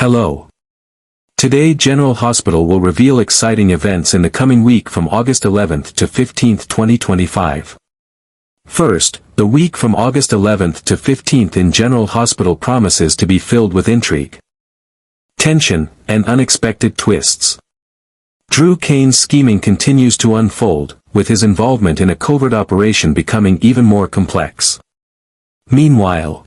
Hello. Today General Hospital will reveal exciting events in the coming week from August 11th to 15th, 2025. First, the week from August 11th to 15th in General Hospital promises to be filled with intrigue, tension, and unexpected twists. Drew Kane's scheming continues to unfold, with his involvement in a covert operation becoming even more complex. Meanwhile,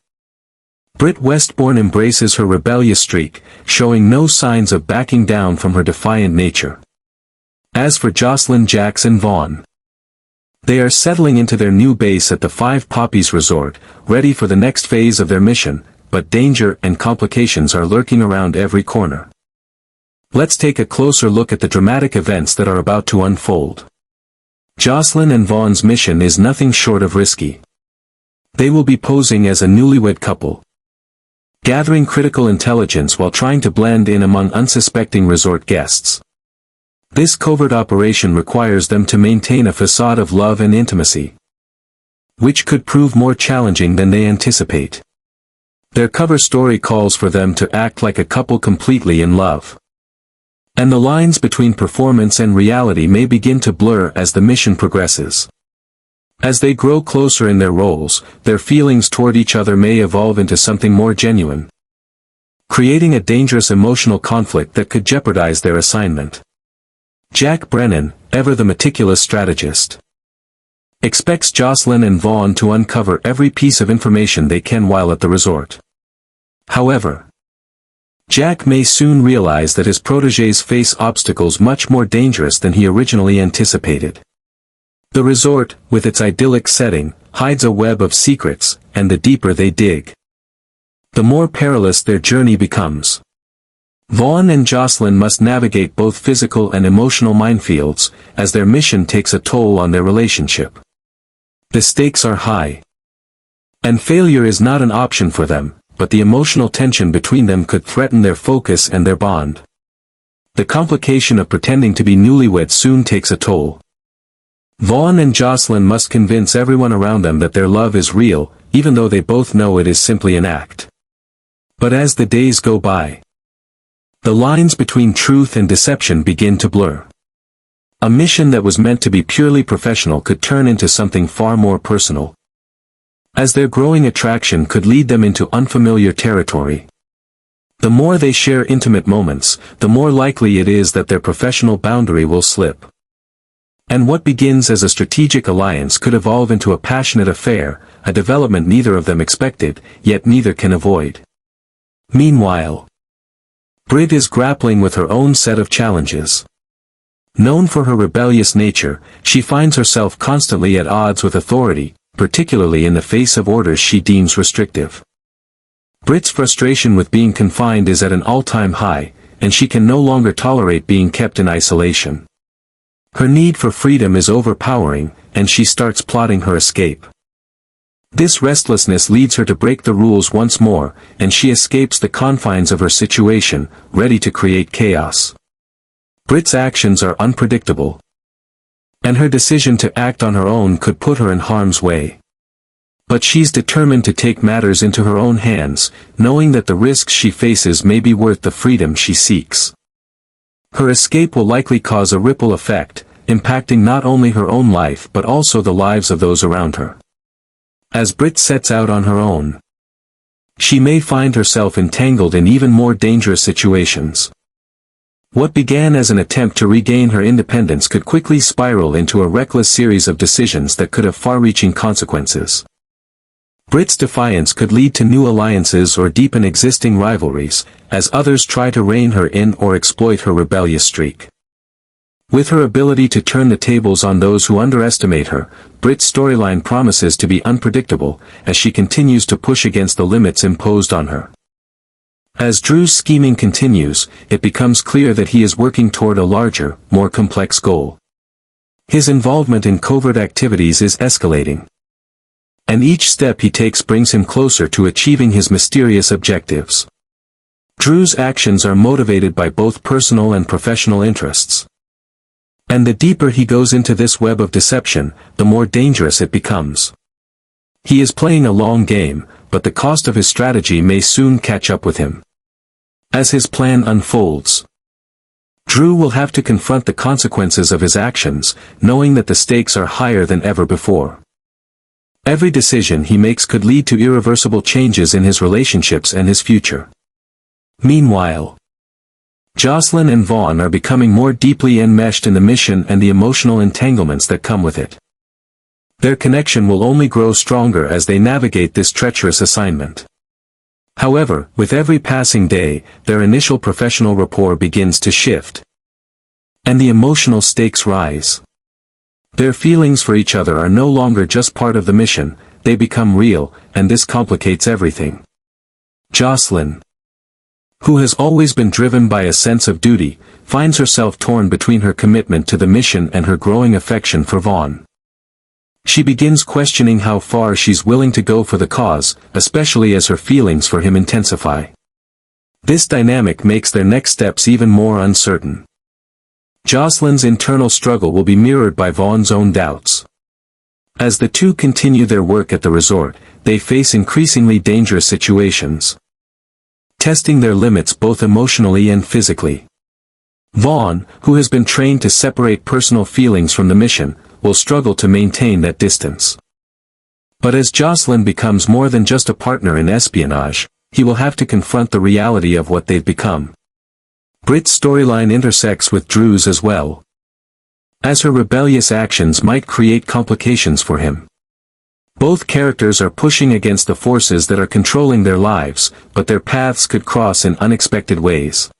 Britt Westbourne embraces her rebellious streak, showing no signs of backing down from her defiant nature. As for Jocelyn, Jax and Vaughn, they are settling into their new base at the Five Poppies Resort, ready for the next phase of their mission, but danger and complications are lurking around every corner. Let's take a closer look at the dramatic events that are about to unfold. Jocelyn and Vaughn's mission is nothing short of risky. They will be posing as a newlywed couple, gathering critical intelligence while trying to blend in among unsuspecting resort guests. This covert operation requires them to maintain a facade of love and intimacy, which could prove more challenging than they anticipate. Their cover story calls for them to act like a couple completely in love, and the lines between performance and reality may begin to blur as the mission progresses. As they grow closer in their roles, their feelings toward each other may evolve into something more genuine, creating a dangerous emotional conflict that could jeopardize their assignment. Jack Brennan, ever the meticulous strategist, expects Jocelyn and Vaughn to uncover every piece of information they can while at the resort. However, Jack may soon realize that his protégés face obstacles much more dangerous than he originally anticipated. The resort, with its idyllic setting, hides a web of secrets, and the deeper they dig, the more perilous their journey becomes. Vaughn and Jocelyn must navigate both physical and emotional minefields, as their mission takes a toll on their relationship. The stakes are high, and failure is not an option for them, but the emotional tension between them could threaten their focus and their bond. The complication of pretending to be newlyweds soon takes a toll. Vaughn and Jocelyn must convince everyone around them that their love is real, even though they both know it is simply an act. But as the days go by, the lines between truth and deception begin to blur. A mission that was meant to be purely professional could turn into something far more personal, as their growing attraction could lead them into unfamiliar territory. The more they share intimate moments, the more likely it is that their professional boundary will slip. And what begins as a strategic alliance could evolve into a passionate affair, a development neither of them expected, yet neither can avoid. Meanwhile, Britt is grappling with her own set of challenges. Known for her rebellious nature, she finds herself constantly at odds with authority, particularly in the face of orders she deems restrictive. Britt's frustration with being confined is at an all-time high, and she can no longer tolerate being kept in isolation. Her need for freedom is overpowering, and she starts plotting her escape. This restlessness leads her to break the rules once more, and she escapes the confines of her situation, ready to create chaos. Britt's actions are unpredictable, and her decision to act on her own could put her in harm's way. But she's determined to take matters into her own hands, knowing that the risks she faces may be worth the freedom she seeks. Her escape will likely cause a ripple effect, impacting not only her own life but also the lives of those around her. As Britt sets out on her own, she may find herself entangled in even more dangerous situations. What began as an attempt to regain her independence could quickly spiral into a reckless series of decisions that could have far-reaching consequences. Britt's defiance could lead to new alliances or deepen existing rivalries, as others try to rein her in or exploit her rebellious streak. With her ability to turn the tables on those who underestimate her, Britt's storyline promises to be unpredictable, as she continues to push against the limits imposed on her. As Drew's scheming continues, it becomes clear that he is working toward a larger, more complex goal. His involvement in covert activities is escalating, and each step he takes brings him closer to achieving his mysterious objectives. Drew's actions are motivated by both personal and professional interests, and the deeper he goes into this web of deception, the more dangerous it becomes. He is playing a long game, but the cost of his strategy may soon catch up with him. As his plan unfolds, Drew will have to confront the consequences of his actions, knowing that the stakes are higher than ever before. Every decision he makes could lead to irreversible changes in his relationships and his future. Meanwhile, Jocelyn and Vaughn are becoming more deeply enmeshed in the mission and the emotional entanglements that come with it. Their connection will only grow stronger as they navigate this treacherous assignment. However, with every passing day, their initial professional rapport begins to shift. And the emotional stakes rise. Their feelings for each other are no longer just part of the mission, they become real, and this complicates everything. Jocelyn, who has always been driven by a sense of duty, finds herself torn between her commitment to the mission and her growing affection for Vaughn. She begins questioning how far she's willing to go for the cause, especially as her feelings for him intensify. This dynamic makes their next steps even more uncertain. Jocelyn's internal struggle will be mirrored by Vaughn's own doubts. As the two continue their work at the resort, they face increasingly dangerous situations, testing their limits both emotionally and physically. Vaughn, who has been trained to separate personal feelings from the mission, will struggle to maintain that distance. But as Jocelyn becomes more than just a partner in espionage, he will have to confront the reality of what they've become. Britt's storyline intersects with Drew's as well, as her rebellious actions might create complications for him. Both characters are pushing against the forces that are controlling their lives, but their paths could cross in unexpected ways.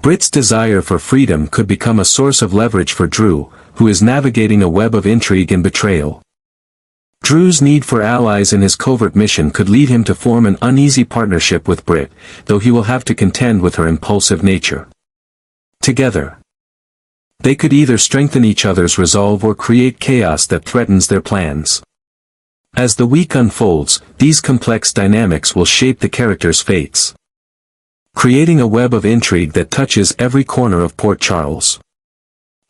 Britt's desire for freedom could become a source of leverage for Drew, who is navigating a web of intrigue and betrayal. Drew's need for allies in his covert mission could lead him to form an uneasy partnership with Britt, though he will have to contend with her impulsive nature. Together, they could either strengthen each other's resolve or create chaos that threatens their plans. As the week unfolds, these complex dynamics will shape the characters' fates, creating a web of intrigue that touches every corner of Port Charles.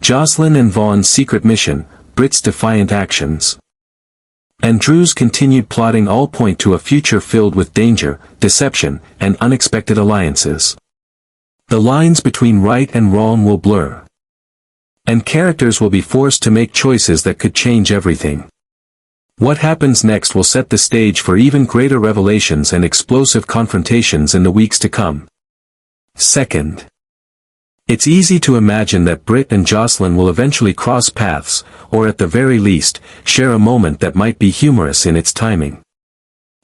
Jocelyn and Vaughn's secret mission, Britt's defiant actions, and Drew's continued plotting all point to a future filled with danger, deception, and unexpected alliances. The lines between right and wrong will blur, and characters will be forced to make choices that could change everything. What happens next will set the stage for even greater revelations and explosive confrontations in the weeks to come. Second, it's easy to imagine that Britt and Jocelyn will eventually cross paths, or at the very least, share a moment that might be humorous in its timing.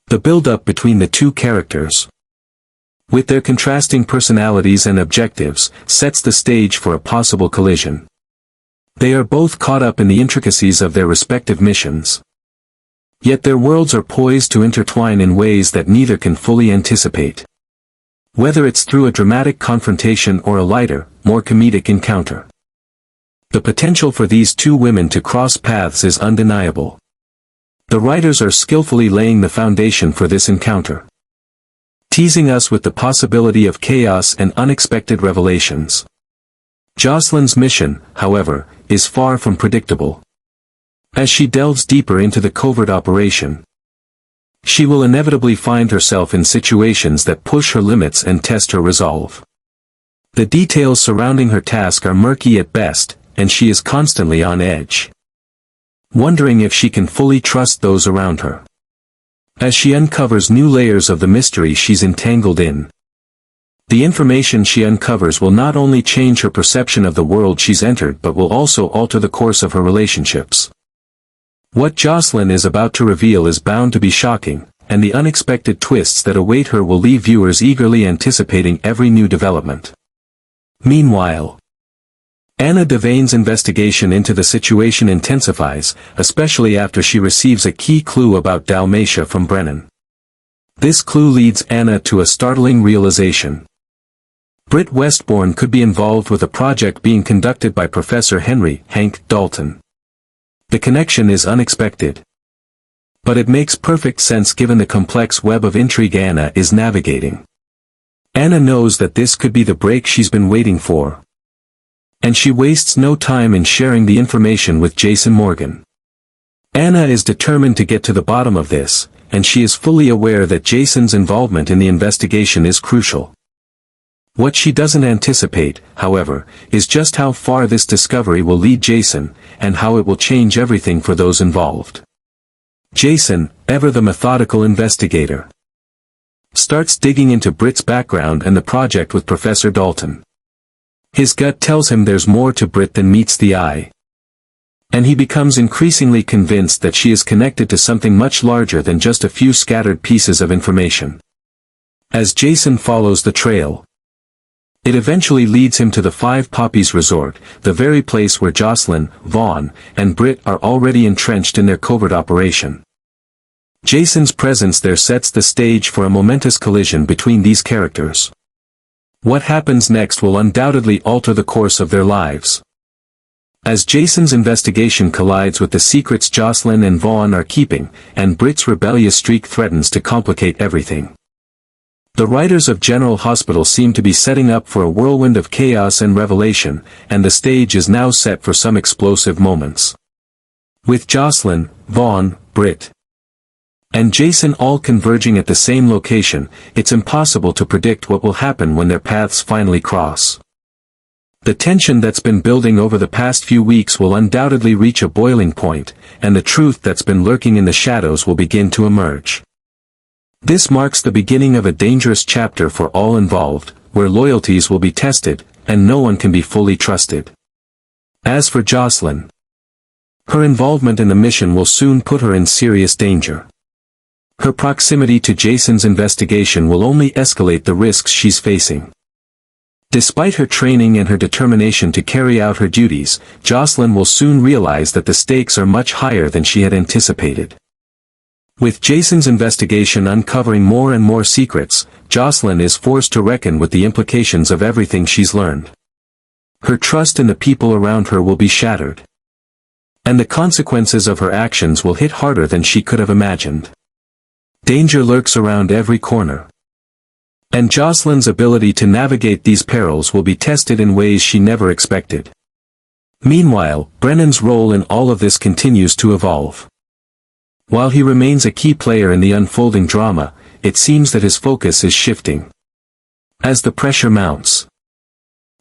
The build-up between the two characters, with their contrasting personalities and objectives, sets the stage for a possible collision. They are both caught up in the intricacies of their respective missions. Yet their worlds are poised to intertwine in ways that neither can fully anticipate. Whether it's through a dramatic confrontation or a lighter, more comedic encounter, the potential for these two women to cross paths is undeniable. The writers are skillfully laying the foundation for this encounter, teasing us with the possibility of chaos and unexpected revelations. Jocelyn's mission, however, is far from predictable. As she delves deeper into the covert operation, she will inevitably find herself in situations that push her limits and test her resolve. The details surrounding her task are murky at best, and she is constantly on edge, wondering if she can fully trust those around her. As she uncovers new layers of the mystery she's entangled in, the information she uncovers will not only change her perception of the world she's entered but will also alter the course of her relationships. What Jocelyn is about to reveal is bound to be shocking, and the unexpected twists that await her will leave viewers eagerly anticipating every new development. Meanwhile, Anna Devane's investigation into the situation intensifies, especially after she receives a key clue about Dalmatia from Brennan. This clue leads Anna to a startling realization. Britt Westbourne could be involved with a project being conducted by Professor Henry Hank Dalton. The connection is unexpected, but it makes perfect sense given the complex web of intrigue Anna is navigating. Anna knows that this could be the break she's been waiting for, and she wastes no time in sharing the information with Jason Morgan. Anna is determined to get to the bottom of this, and she is fully aware that Jason's involvement in the investigation is crucial. What she doesn't anticipate, however, is just how far this discovery will lead Jason, and how it will change everything for those involved. Jason, ever the methodical investigator, starts digging into Britt's background and the project with Professor Dalton. His gut tells him there's more to Britt than meets the eye. And he becomes increasingly convinced that she is connected to something much larger than just a few scattered pieces of information. As Jason follows the trail, it eventually leads him to the Five Poppies Resort, the very place where Jocelyn, Vaughn, and Britt are already entrenched in their covert operation. Jason's presence there sets the stage for a momentous collision between these characters. What happens next will undoubtedly alter the course of their lives. As Jason's investigation collides with the secrets Jocelyn and Vaughn are keeping, and Britt's rebellious streak threatens to complicate everything. The writers of General Hospital seem to be setting up for a whirlwind of chaos and revelation, and the stage is now set for some explosive moments. With Jocelyn, Vaughn, Britt, and Jason all converging at the same location, it's impossible to predict what will happen when their paths finally cross. The tension that's been building over the past few weeks will undoubtedly reach a boiling point, and the truth that's been lurking in the shadows will begin to emerge. This marks the beginning of a dangerous chapter for all involved, where loyalties will be tested, and no one can be fully trusted. As for Jocelyn, her involvement in the mission will soon put her in serious danger. Her proximity to Jason's investigation will only escalate the risks she's facing. Despite her training and her determination to carry out her duties, Jocelyn will soon realize that the stakes are much higher than she had anticipated. With Jason's investigation uncovering more and more secrets, Jocelyn is forced to reckon with the implications of everything she's learned. Her trust in the people around her will be shattered. And the consequences of her actions will hit harder than she could have imagined. Danger lurks around every corner. And Jocelyn's ability to navigate these perils will be tested in ways she never expected. Meanwhile, Brennan's role in all of this continues to evolve. While he remains a key player in the unfolding drama, it seems that his focus is shifting. As the pressure mounts,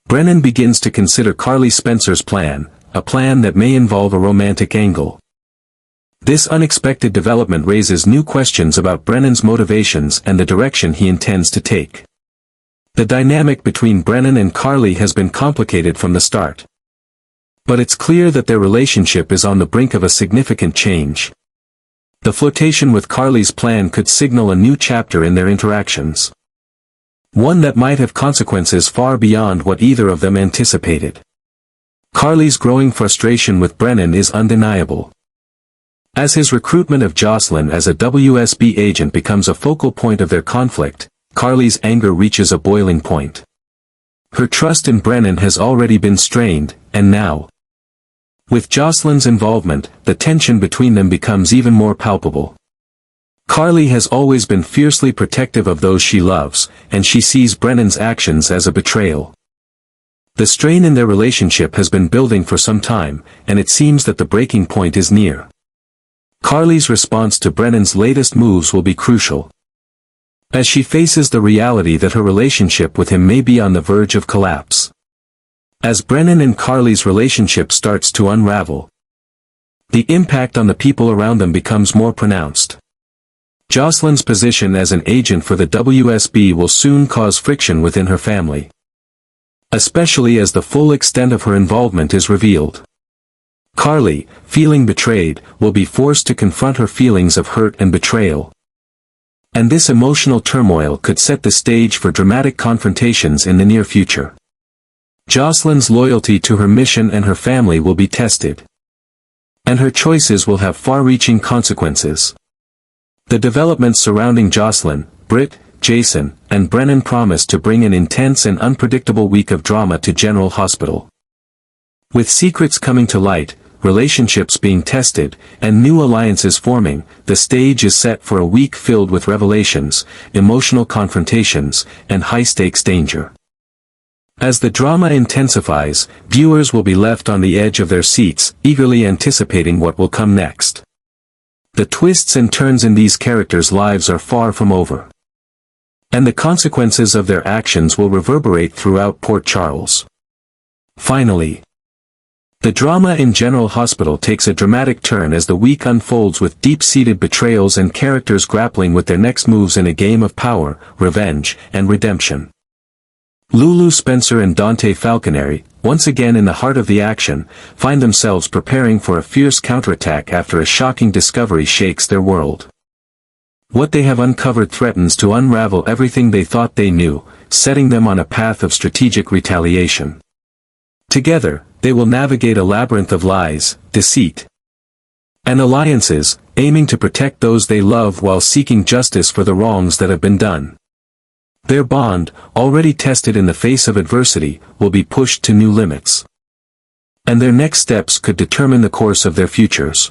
Brennan begins to consider Carly Spencer's plan, a plan that may involve a romantic angle. This unexpected development raises new questions about Brennan's motivations and the direction he intends to take. The dynamic between Brennan and Carly has been complicated from the start. But it's clear that their relationship is on the brink of a significant change. The flirtation with Carly's plan could signal a new chapter in their interactions. One that might have consequences far beyond what either of them anticipated. Carly's growing frustration with Brennan is undeniable. As his recruitment of Jocelyn as a WSB agent becomes a focal point of their conflict, Carly's anger reaches a boiling point. Her trust in Brennan has already been strained, and now, with Jocelyn's involvement, the tension between them becomes even more palpable. Carly has always been fiercely protective of those she loves, and she sees Brennan's actions as a betrayal. The strain in their relationship has been building for some time, and it seems that the breaking point is near. Carly's response to Brennan's latest moves will be crucial. As she faces the reality that her relationship with him may be on the verge of collapse. As Brennan and Carly's relationship starts to unravel, the impact on the people around them becomes more pronounced. Jocelyn's position as an agent for the WSB will soon cause friction within her family. Especially as the full extent of her involvement is revealed. Carly, feeling betrayed, will be forced to confront her feelings of hurt and betrayal. And this emotional turmoil could set the stage for dramatic confrontations in the near future. Jocelyn's loyalty to her mission and her family will be tested. And her choices will have far-reaching consequences. The developments surrounding Jocelyn, Britt, Jason, and Brennan promise to bring an intense and unpredictable week of drama to General Hospital. With secrets coming to light, relationships being tested, and new alliances forming, the stage is set for a week filled with revelations, emotional confrontations, and high-stakes danger. As the drama intensifies, viewers will be left on the edge of their seats, eagerly anticipating what will come next. The twists and turns in these characters' lives are far from over. And the consequences of their actions will reverberate throughout Port Charles. Finally, the drama in General Hospital takes a dramatic turn as the week unfolds with deep-seated betrayals and characters grappling with their next moves in a game of power, revenge, and redemption. Lulu Spencer and Dante Falconeri, once again in the heart of the action, find themselves preparing for a fierce counterattack after a shocking discovery shakes their world. What they have uncovered threatens to unravel everything they thought they knew, setting them on a path of strategic retaliation. Together, they will navigate a labyrinth of lies, deceit, and alliances, aiming to protect those they love while seeking justice for the wrongs that have been done. Their bond, already tested in the face of adversity, will be pushed to new limits. And their next steps could determine the course of their futures.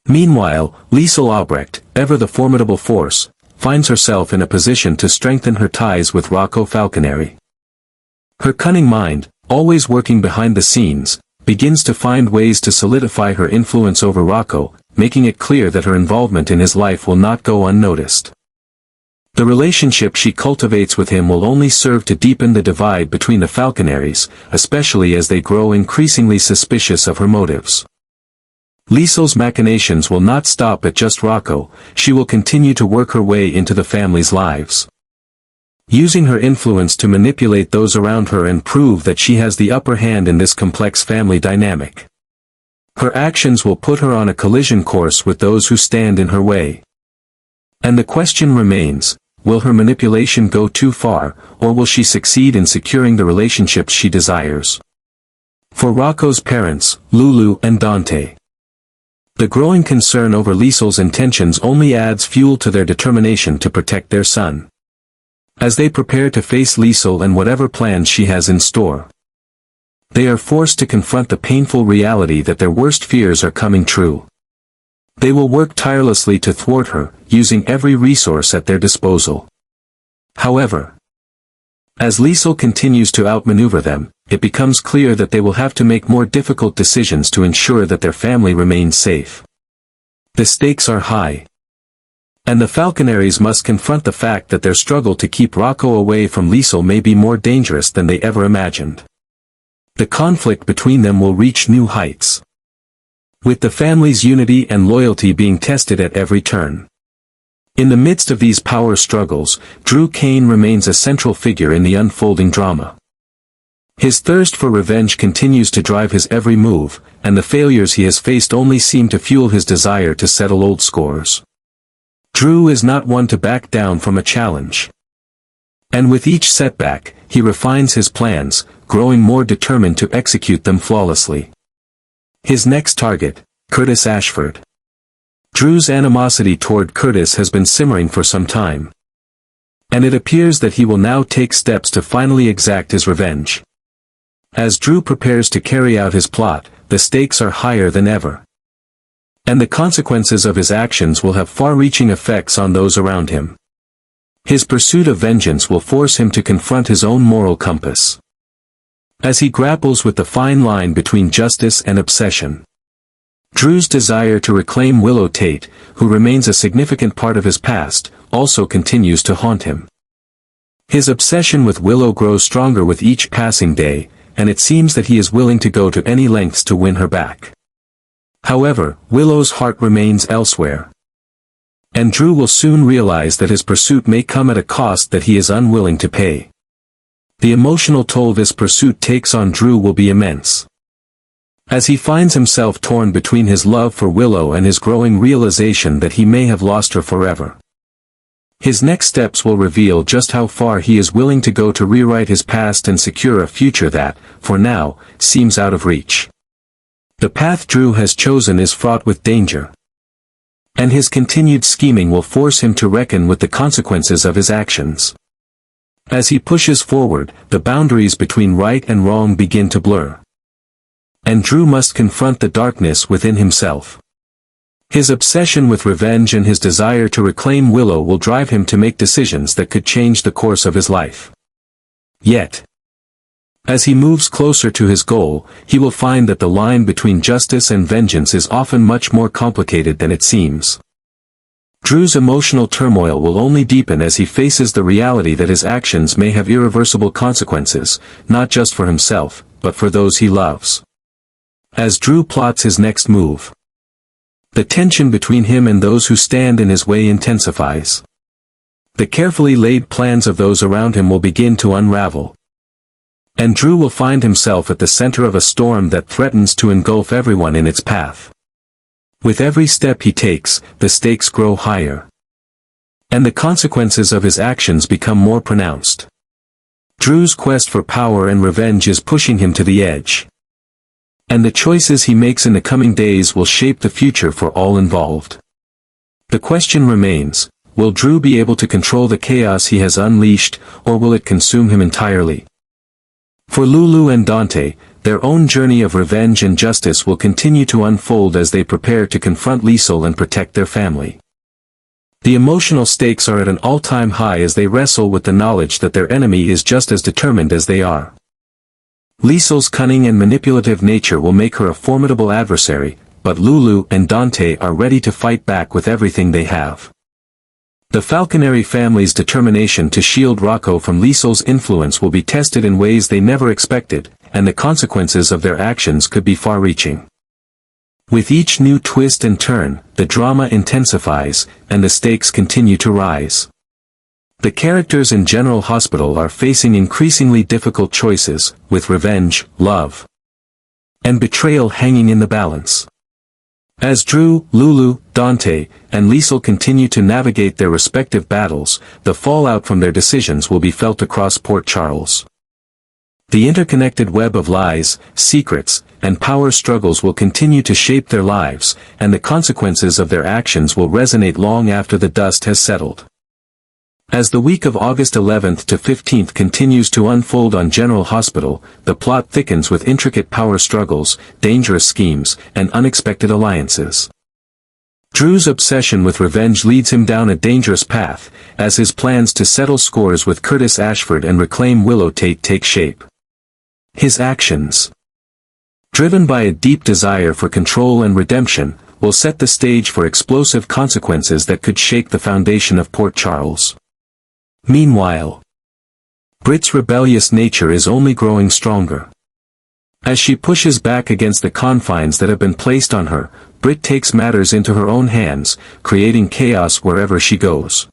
Meanwhile, Liesel Albrecht, ever the formidable force, finds herself in a position to strengthen her ties with Rocco Falconeri. Her cunning mind, always working behind the scenes, begins to find ways to solidify her influence over Rocco, making it clear that her involvement in his life will not go unnoticed. The relationship she cultivates with him will only serve to deepen the divide between the Falconeris, especially as they grow increasingly suspicious of her motives. Liesel's machinations will not stop at just Rocco, she will continue to work her way into the family's lives, using her influence to manipulate those around her and prove that she has the upper hand in this complex family dynamic. Her actions will put her on a collision course with those who stand in her way. And the question remains, will her manipulation go too far, or will she succeed in securing the relationships she desires? For Rocco's parents, Lulu and Dante, the growing concern over Liesel's intentions only adds fuel to their determination to protect their son. As they prepare to face Liesel and whatever plans she has in store, they are forced to confront the painful reality that their worst fears are coming true. They will work tirelessly to thwart her, using every resource at their disposal. However, as Liesel continues to outmaneuver them, it becomes clear that they will have to make more difficult decisions to ensure that their family remains safe. The stakes are high. And the Falconeris must confront the fact that their struggle to keep Rocco away from Liesel may be more dangerous than they ever imagined. The conflict between them will reach new heights, with the family's unity and loyalty being tested at every turn. In the midst of these power struggles, Drew Kane remains a central figure in the unfolding drama. His thirst for revenge continues to drive his every move, and the failures he has faced only seem to fuel his desire to settle old scores. Drew is not one to back down from a challenge. And with each setback, he refines his plans, growing more determined to execute them flawlessly. His next target, Curtis Ashford. Drew's animosity toward Curtis has been simmering for some time, and it appears that he will now take steps to finally exact his revenge. As Drew prepares to carry out his plot, the stakes are higher than ever, and the consequences of his actions will have far-reaching effects on those around him. His pursuit of vengeance will force him to confront his own moral compass, as he grapples with the fine line between justice and obsession. Drew's desire to reclaim Willow Tate, who remains a significant part of his past, also continues to haunt him. His obsession with Willow grows stronger with each passing day, and it seems that he is willing to go to any lengths to win her back. However, Willow's heart remains elsewhere, and Drew will soon realize that his pursuit may come at a cost that he is unwilling to pay. The emotional toll this pursuit takes on Drew will be immense, as he finds himself torn between his love for Willow and his growing realization that he may have lost her forever. His next steps will reveal just how far he is willing to go to rewrite his past and secure a future that, for now, seems out of reach. The path Drew has chosen is fraught with danger, and his continued scheming will force him to reckon with the consequences of his actions. As he pushes forward, the boundaries between right and wrong begin to blur, and Drew must confront the darkness within himself. His obsession with revenge and his desire to reclaim Willow will drive him to make decisions that could change the course of his life. Yet, as he moves closer to his goal, he will find that the line between justice and vengeance is often much more complicated than it seems. Drew's emotional turmoil will only deepen as he faces the reality that his actions may have irreversible consequences, not just for himself, but for those he loves. As Drew plots his next move, the tension between him and those who stand in his way intensifies. The carefully laid plans of those around him will begin to unravel. And Drew will find himself at the center of a storm that threatens to engulf everyone in its path. With every step he takes, the stakes grow higher. And the consequences of his actions become more pronounced. Drew's quest for power and revenge is pushing him to the edge. And the choices he makes in the coming days will shape the future for all involved. The question remains, will Drew be able to control the chaos he has unleashed, or will it consume him entirely? For Lulu and Dante, their own journey of revenge and justice will continue to unfold as they prepare to confront Liesel and protect their family. The emotional stakes are at an all-time high as they wrestle with the knowledge that their enemy is just as determined as they are. Liesel's cunning and manipulative nature will make her a formidable adversary, but Lulu and Dante are ready to fight back with everything they have. The Falconeri family's determination to shield Rocco from Liesel's influence will be tested in ways they never expected, and the consequences of their actions could be far-reaching. With each new twist and turn, the drama intensifies, and the stakes continue to rise. The characters in General Hospital are facing increasingly difficult choices, with revenge, love, and betrayal hanging in the balance. As Drew, Lulu, Dante, and Liesel continue to navigate their respective battles, the fallout from their decisions will be felt across Port Charles. The interconnected web of lies, secrets, and power struggles will continue to shape their lives, and the consequences of their actions will resonate long after the dust has settled. As the week of August 11th to 15th continues to unfold on General Hospital, the plot thickens with intricate power struggles, dangerous schemes, and unexpected alliances. Drew's obsession with revenge leads him down a dangerous path, as his plans to settle scores with Curtis Ashford and reclaim Willow Tate take shape. His actions, driven by a deep desire for control and redemption, will set the stage for explosive consequences that could shake the foundation of Port Charles. Meanwhile, Britt's rebellious nature is only growing stronger. As she pushes back against the confines that have been placed on her, Britt takes matters into her own hands, creating chaos wherever she goes.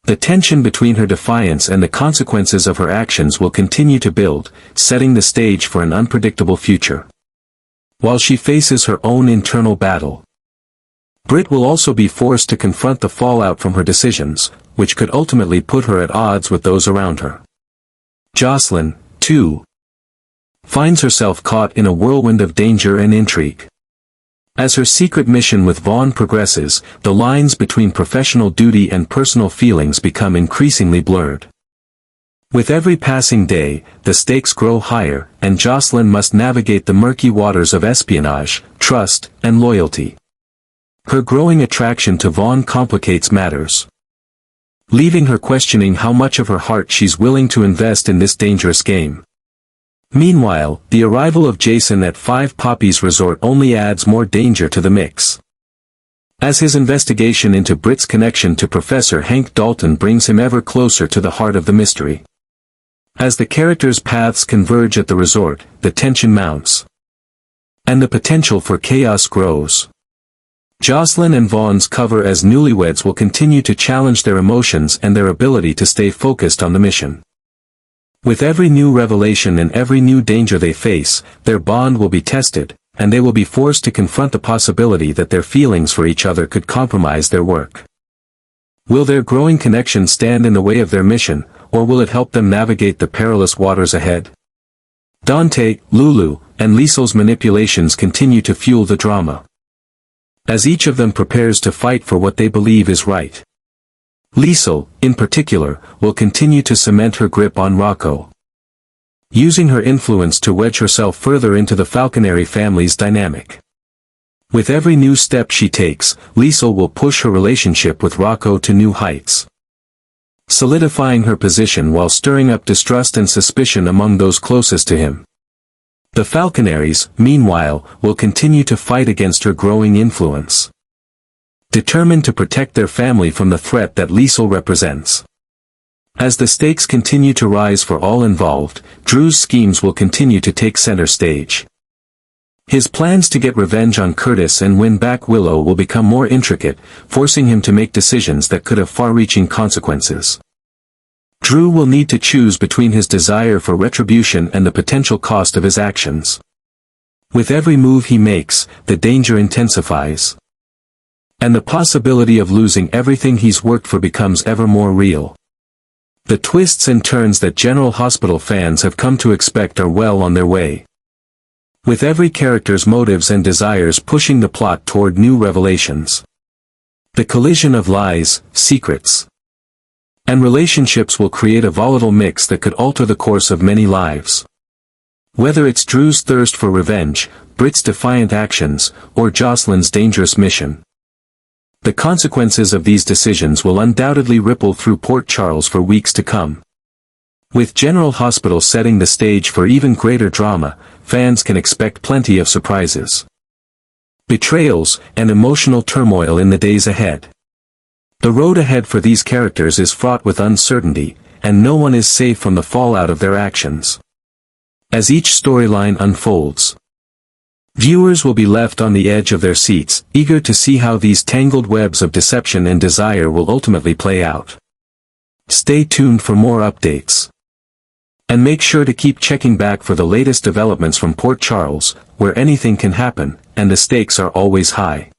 The tension between her defiance and the consequences of her actions will continue to build, setting the stage for an unpredictable future. While she faces her own internal battle, Britt will also be forced to confront the fallout from her decisions, which could ultimately put her at odds with those around her. Jocelyn, too, finds herself caught in a whirlwind of danger and intrigue. As her secret mission with Vaughn progresses, the lines between professional duty and personal feelings become increasingly blurred. With every passing day, the stakes grow higher, and Jocelyn must navigate the murky waters of espionage, trust, and loyalty. Her growing attraction to Vaughn complicates matters, leaving her questioning how much of her heart she's willing to invest in this dangerous game. Meanwhile, the arrival of Jason at Five Poppies Resort only adds more danger to the mix, as his investigation into Britt's connection to Professor Hank Dalton brings him ever closer to the heart of the mystery. As the characters' paths converge at the resort, the tension mounts, and the potential for chaos grows. Jocelyn and Vaughn's cover as newlyweds will continue to challenge their emotions and their ability to stay focused on the mission. With every new revelation and every new danger they face, their bond will be tested, and they will be forced to confront the possibility that their feelings for each other could compromise their work. Will their growing connection stand in the way of their mission, or will it help them navigate the perilous waters ahead? Dante, Lulu, and Liesel's manipulations continue to fuel the drama, as each of them prepares to fight for what they believe is right. Liesel, in particular, will continue to cement her grip on Rocco, using her influence to wedge herself further into the Falconeri family's dynamic. With every new step she takes, Liesel will push her relationship with Rocco to new heights, solidifying her position while stirring up distrust and suspicion among those closest to him. The Falconeris, meanwhile, will continue to fight against her growing influence, determined to protect their family from the threat that Liesel represents. As the stakes continue to rise for all involved, Drew's schemes will continue to take center stage. His plans to get revenge on Curtis and win back Willow will become more intricate, forcing him to make decisions that could have far-reaching consequences. Drew will need to choose between his desire for retribution and the potential cost of his actions. With every move he makes, the danger intensifies. And the possibility of losing everything he's worked for becomes ever more real. The twists and turns that General Hospital fans have come to expect are well on their way. With every character's motives and desires pushing the plot toward new revelations. The collision of lies, secrets, and relationships will create a volatile mix that could alter the course of many lives. Whether it's Drew's thirst for revenge, Britt's defiant actions, or Jocelyn's dangerous mission. The consequences of these decisions will undoubtedly ripple through Port Charles for weeks to come. With General Hospital setting the stage for even greater drama, fans can expect plenty of surprises, betrayals, and emotional turmoil in the days ahead. The road ahead for these characters is fraught with uncertainty, and no one is safe from the fallout of their actions. As each storyline unfolds, viewers will be left on the edge of their seats, eager to see how these tangled webs of deception and desire will ultimately play out. Stay tuned for more updates. And make sure to keep checking back for the latest developments from Port Charles, where anything can happen, and the stakes are always high.